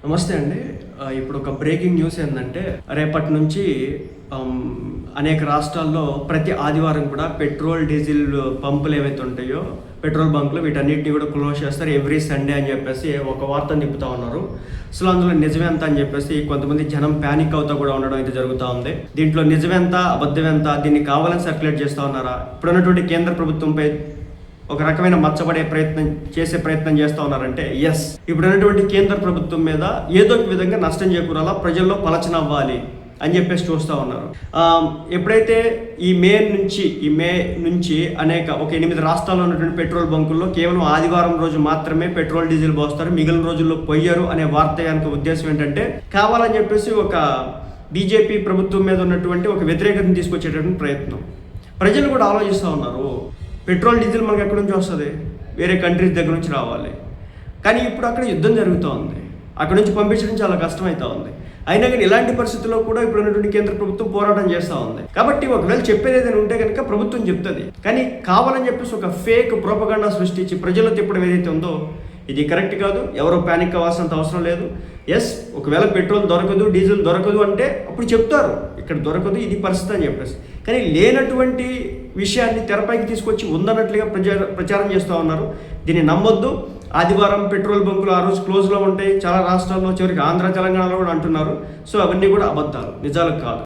నమస్తే అండి. ఇప్పుడు ఒక బ్రేకింగ్ న్యూస్ ఏంటంటే రేపటి నుంచి అనేక రాష్ట్రాల్లో ప్రతి ఆదివారం కూడా పెట్రోల్, డీజిల్ పంపులు ఏవైతే ఉంటాయో పెట్రోల్ బంకులు వీటన్నిటిని కూడా క్లోజ్ చేస్తారు ఎవ్రీ సండే అని చెప్పేసి ఒక వార్తను తిప్పుతూ ఉన్నారు. అసలు అందులో నిజమెంత అని చెప్పేసి కొంతమంది జనం ప్యానిక్ అవుతా కూడా ఉండడం అయితే జరుగుతూ ఉంది. దీంట్లో నిజమెంత అబద్ధమెంత, దీన్ని కావాలని సర్క్యులేట్ చేస్తూ ఉన్నారా, ఇప్పుడున్నటువంటి కేంద్ర ప్రభుత్వంపై ఒక రకమైన మచ్చబడే ప్రయత్నం చేస్తూ ఉన్నారంటే ఎస్, ఇప్పుడున్నటువంటి కేంద్ర ప్రభుత్వం మీద ఏదో ఒక విధంగా నష్టం చేకూరాలా, ప్రజల్లో పలచనవ్వాలి అని చెప్పేసి చూస్తూ ఉన్నారు. ఎప్పుడైతే ఈ మే నుంచి ఒక 8 రాష్ట్రాల్లో ఉన్నటువంటి పెట్రోల్ బంకుల్లో కేవలం ఆదివారం రోజు మాత్రమే పెట్రోల్, డీజిల్ పోస్తారు, మిగిలిన రోజుల్లో పొయ్యరు అనే వార్త కనుక ఉద్దేశం ఏంటంటే కావాలని చెప్పేసి ఒక బీజేపీ ప్రభుత్వం మీద ఉన్నటువంటి ఒక వ్యతిరేకతను తీసుకొచ్చేటటువంటి ప్రయత్నం. ప్రజలు కూడా ఆలోచిస్తూ ఉన్నారు, పెట్రోల్, డీజిల్ మనకు ఎక్కడి నుంచి వస్తుంది, వేరే కంట్రీస్ దగ్గర నుంచి రావాలి. కానీ ఇప్పుడు అక్కడ యుద్ధం జరుగుతూ ఉంది, అక్కడ నుంచి పంపించడం చాలా కష్టమవుతూ ఉంది. అయినా కానీ ఇలాంటి పరిస్థితుల్లో కూడా ఇప్పుడు ఉన్నటువంటి కేంద్ర ప్రభుత్వం పోరాటం చేస్తూ ఉంది. కాబట్టి ఒకవేళ చెప్పేది ఏదైనా ఉంటే కనుక ప్రభుత్వం చెప్తుంది. కానీ కావాలని చెప్పేసి ఒక ఫేక్ ప్రోపగండా సృష్టించి ప్రజల్లో తిప్పడం ఏదైతే ఉందో ఇది కరెక్ట్ కాదు. ఎవరో ప్యానిక్ అవ్వాల్సినంత అవసరం లేదు. ఎస్, ఒకవేళ పెట్రోల్ దొరకదు, డీజిల్ దొరకదు అంటే అప్పుడు చెప్తారు ఇక్కడ దొరకదు, ఇది పరిస్థితి అని చెప్పేసి. కానీ లేనటువంటి విషయాన్ని తెరపైకి తీసుకొచ్చి ఉందన్నట్లుగా ప్రచారం చేస్తూ ఉన్నారు. దీన్ని నమ్మొద్దు. ఆదివారం పెట్రోల్ బంకులు ఆ రోజు క్లోజ్లో ఉంటాయి చాలా రాష్ట్రాల్లో, చివరికి ఆంధ్ర, తెలంగాణలో కూడా అంటున్నారు. సో అవన్నీ కూడా అబద్ధాలు, నిజాలు కాదు.